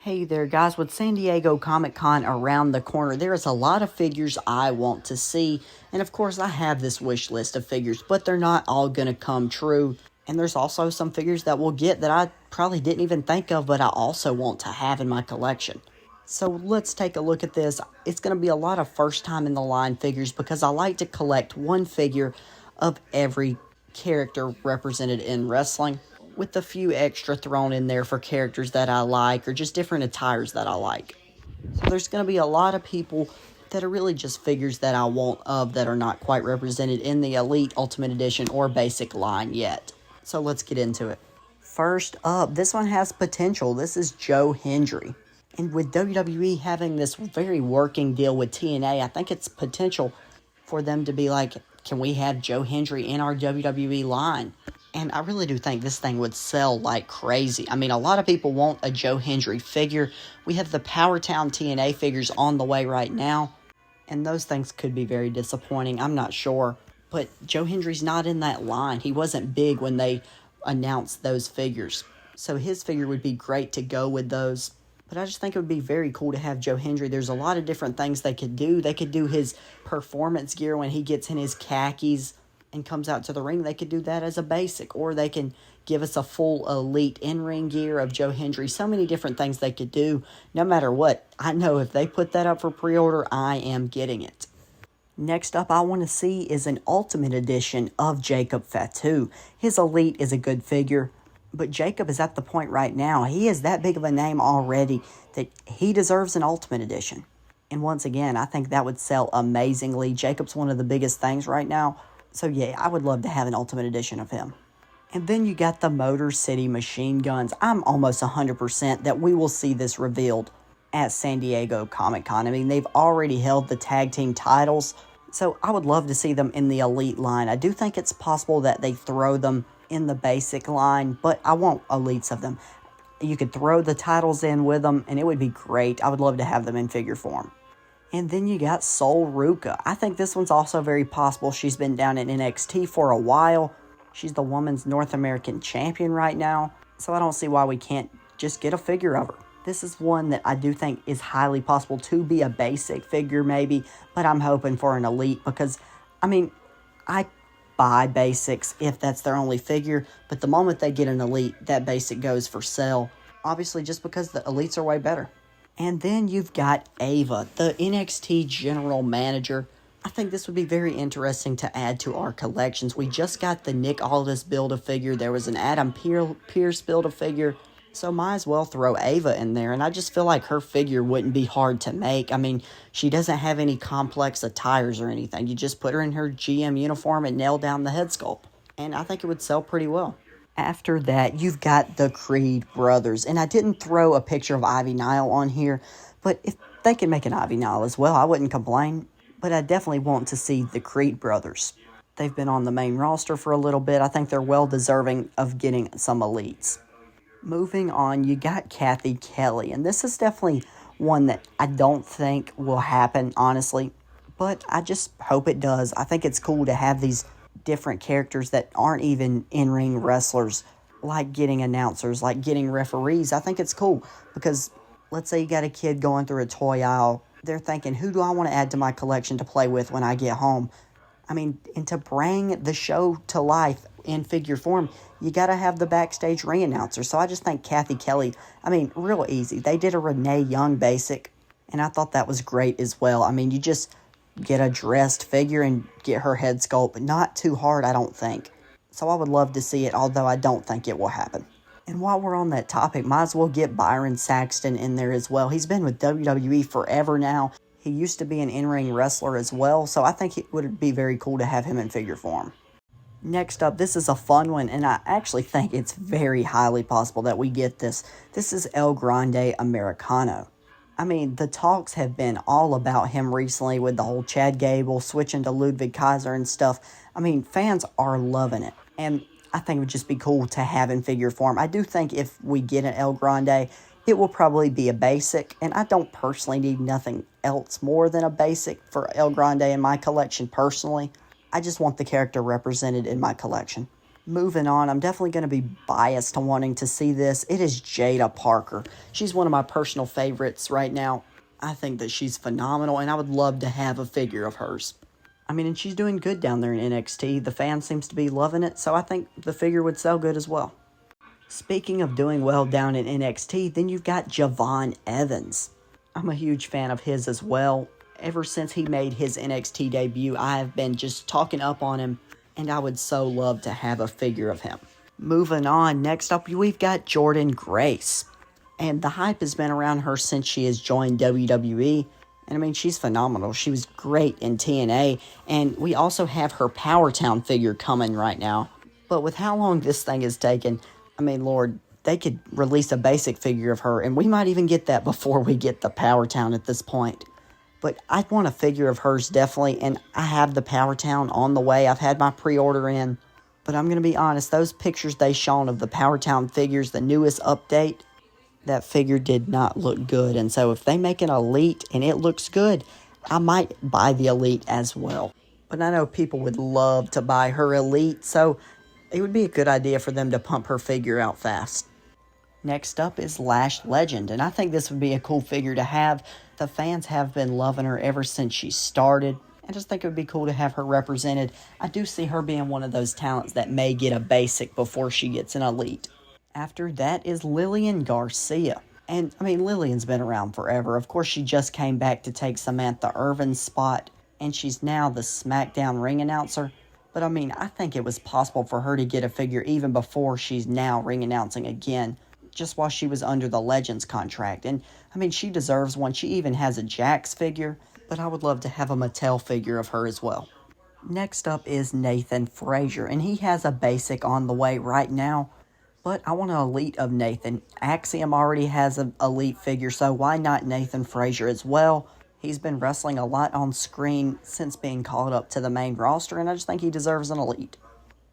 Hey there, guys. With San Diego Comic-Con around the corner, there is a lot of figures I want to see. And of course, I have this wish list of figures, but they're not all going to come true. And there's also some figures that we'll get that I probably didn't even think of, but I also want to have in my collection. So let's take a look at this. It's going to be a lot of first time in the line figures because I like to collect one figure of every character represented in wrestling, with a few extra thrown in there for characters that I like or just different attires that I like. So there's going to be a lot of people that are really just figures that I want of that are not quite represented in the Elite Ultimate Edition or basic line yet. So let's get into it. First up, this one has potential. This is Joe Hendry. And with WWE having this very working deal with TNA, I think it's potential for them to be like, can we have Joe Hendry in our WWE line? And I really do think this thing would sell like crazy. I mean, a lot of people want a Joe Hendry figure. We have the Powertown TNA figures on the way right now, and those things could be very disappointing. I'm not sure. But Joe Hendry's not in that line. He wasn't big when they announced those figures. So his figure would be great to go with those. But I just think it would be very cool to have Joe Hendry. There's a lot of different things they could do. They could do his performance gear when he gets in his khakis and comes out to the ring. They could do that as a basic, or they can give us a full Elite in-ring gear of Joe Hendry. So many different things they could do. No matter what, I know if they put that up for pre-order, I am getting it. Next up I want to see is an Ultimate Edition of Jacob Fatu. His Elite is a good figure, but Jacob is at the point right now, he is that big of a name already that he deserves an Ultimate Edition. And once again, I think that would sell amazingly. Jacob's one of the biggest things right now. So yeah, I would love to have an Ultimate Edition of him. And then you got the Motor City Machine Guns. I'm almost 100% that we will see this revealed at San Diego Comic-Con. I mean, they've already held the tag team titles, so I would love to see them in the Elite line. I do think it's possible that they throw them in the basic line, but I want Elites of them. You could throw the titles in with them, and it would be great. I would love to have them in figure form. And then you got Sol Ruca. I think this one's also very possible. She's been down in NXT for a while. She's the Women's North American Champion right now. So I don't see why we can't just get a figure of her. This is one that I do think is highly possible to be a basic figure maybe. But I'm hoping for an Elite because, I mean, I buy basics if that's their only figure. But the moment they get an Elite, that basic goes for sale. Obviously just because the Elites are way better. And then you've got Ava, the NXT General Manager. I think this would be very interesting to add to our collections. We just got the Nick Aldis Build-A-Figure. There was an Adam Pearce Build-A-Figure. So might as well throw Ava in there. And I just feel like her figure wouldn't be hard to make. I mean, she doesn't have any complex attires or anything. You just put her in her GM uniform and nail down the head sculpt. And I think it would sell pretty well. After that, you've got the Creed brothers. And I didn't throw a picture of Ivy Nile on here, but if they can make an Ivy Nile as well, I wouldn't complain. But I definitely want to see the Creed brothers. They've been on the main roster for a little bit. I think they're well deserving of getting some Elites. Moving on, you got Kathy Kelly. And this is definitely one that I don't think will happen, honestly. But I just hope it does. I think it's cool to have these different characters that aren't even in-ring wrestlers, like getting announcers, like getting referees. I think it's cool because let's say you got a kid going through a toy aisle. They're thinking, who do I want to add to my collection to play with when I get home? I mean, and to bring the show to life in figure form, you got to have the backstage ring announcer. So I just think Kathy Kelly, I mean, real easy. They did a Renee Young basic, and I thought that was great as well. I mean, you just get a dressed figure and get her head sculpt. Not too hard, I don't think. So I would love to see it, although I don't think it will happen. And while we're on that topic, might as well get Byron Saxton in there as well. He's been with WWE forever now. He used to be an in-ring wrestler as well, so I think it would be very cool to have him in figure form. Next up, this is a fun one, and I actually think it's very highly possible that we get this. This is El Grande Americano. I mean, the talks have been all about him recently with the whole Chad Gable switching to Ludwig Kaiser and stuff. I mean, fans are loving it. And I think it would just be cool to have in figure form. I do think if we get an El Grande, it will probably be a basic. And I don't personally need nothing else more than a basic for El Grande in my collection personally. I just want the character represented in my collection. Moving on, I'm definitely going to be biased to wanting to see this. It is Jada Parker. She's one of my personal favorites right now. I think that she's phenomenal, and I would love to have a figure of hers. I mean, and she's doing good down there in NXT. The fan seems to be loving it, so I think the figure would sell good as well. Speaking of doing well down in NXT, then you've got Javon Evans. I'm a huge fan of his as well. Ever since he made his NXT debut, I have been just talking up on him, and I would so love to have a figure of him. Moving on, next up we've got Jordynne Grace. And the hype has been around her since she has joined WWE. And I mean, she's phenomenal. She was great in TNA. And we also have her Powertown figure coming right now. But with how long this thing has taken, I mean, Lord, they could release a basic figure of her. And we might even get that before we get the Powertown at this point. But I'd want a figure of hers definitely. And I have the Powertown on the way. I've had my pre-order in. But I'm going to be honest, those pictures they shown of the Powertown figures, the newest update, that figure did not look good. And so if they make an Elite and it looks good, I might buy the Elite as well. But I know people would love to buy her Elite, so it would be a good idea for them to pump her figure out fast. Next up is Lash Legend, and I think this would be a cool figure to have. The fans have been loving her ever since she started. I just think it would be cool to have her represented. I do see her being one of those talents that may get a basic before she gets an Elite. After that is Lillian Garcia. And, I mean, Lillian's been around forever. Of course, she just came back to take Samantha Irvin's spot, and she's now the SmackDown ring announcer. But, I mean, I think it was possible for her to get a figure even before she's now ring announcing again, just while she was under the Legends contract. And, I mean, she deserves one. She even has a Jax figure, but I would love to have a Mattel figure of her as well. Next up is Nathan Frazier, and he has a basic on the way right now. But I want an Elite of Nathan. Axiom already has an Elite figure, so why not Nathan Frazier as well? He's been wrestling a lot on screen since being called up to the main roster, and I just think he deserves an Elite.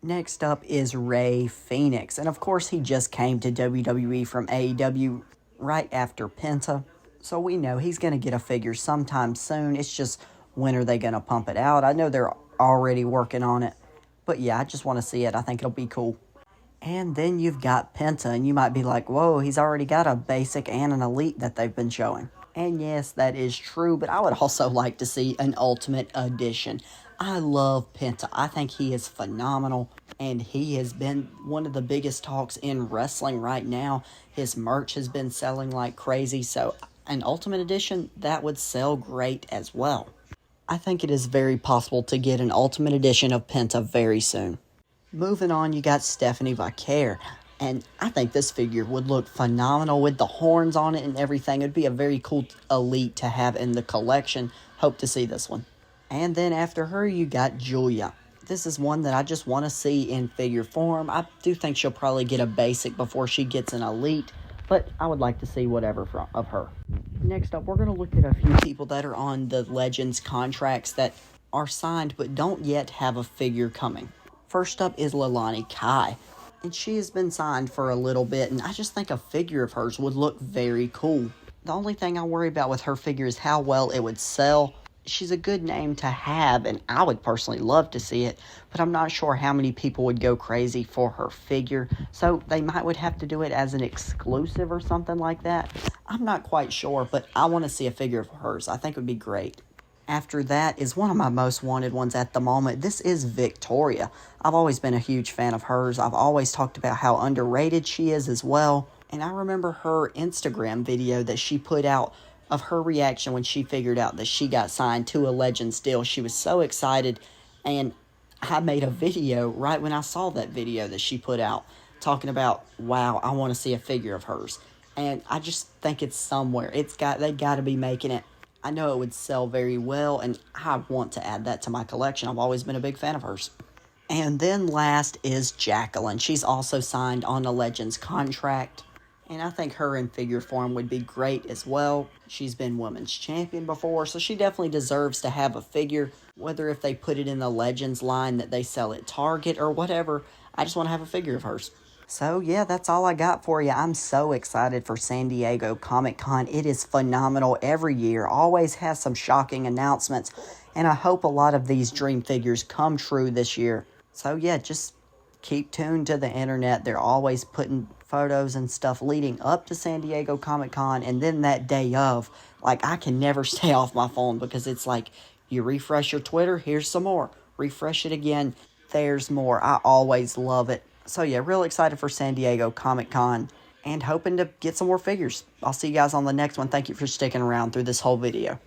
Next up is Rey Fenix, and of course he just came to WWE from AEW right after Penta, so we know he's going to get a figure sometime soon. It's just, when are they going to pump it out? I know they're already working on it, but yeah, I just want to see it. I think it'll be cool. And then you've got Penta, and you might be like, whoa, he's already got a basic and an Elite that they've been showing. And yes, that is true, but I would also like to see an Ultimate Edition. I love Penta. I think he is phenomenal, and he has been one of the biggest talks in wrestling right now. His merch has been selling like crazy, so an Ultimate Edition, that would sell great as well. I think it is very possible to get an Ultimate Edition of Penta very soon. Moving on, you got Stephanie Vaquer, and I think this figure would look phenomenal with the horns on it and everything. It would be a very cool Elite to have in the collection. Hope to see this one. And then after her, you got Julia. This is one that I just want to see in figure form. I do think she'll probably get a basic before she gets an Elite, but I would like to see whatever of her. Next up, we're going to look at a few people that are on the Legends contracts that are signed but don't yet have a figure coming. First up is Leilani Kai, and she has been signed for a little bit, and I just think a figure of hers would look very cool. The only thing I worry about with her figure is how well it would sell. She's a good name to have, and I would personally love to see it, but I'm not sure how many people would go crazy for her figure, so they would have to do it as an exclusive or something like that. I'm not quite sure, but I want to see a figure of hers. I think it would be great. After that is one of my most wanted ones at the moment. This is Victoria. I've always been a huge fan of hers. I've always talked about how underrated she is as well. And I remember her Instagram video that she put out of her reaction when she figured out that she got signed to a Legends deal. She was so excited. And I made a video right when I saw that video that she put out talking about, wow, I want to see a figure of hers. And I just think it's somewhere. They got to be making it. I know it would sell very well, and I want to add that to my collection. I've always been a big fan of hers. And then last is Jacqueline. She's also signed on a Legends contract, and I think her in figure form would be great as well. She's been women's champion before, so she definitely deserves to have a figure, whether if they put it in the Legends line that they sell at Target or whatever. I just want to have a figure of hers. So, yeah, that's all I got for you. I'm so excited for San Diego Comic-Con. It is phenomenal every year. Always has some shocking announcements. And I hope a lot of these dream figures come true this year. So, yeah, just keep tuned to the internet. They're always putting photos and stuff leading up to San Diego Comic-Con, and then that day of. Like, I can never stay off my phone because it's like, you refresh your Twitter, here's some more. Refresh it again, there's more. I always love it. So yeah, real excited for San Diego Comic-Con and hoping to get some more figures. I'll see you guys on the next one. Thank you for sticking around through this whole video.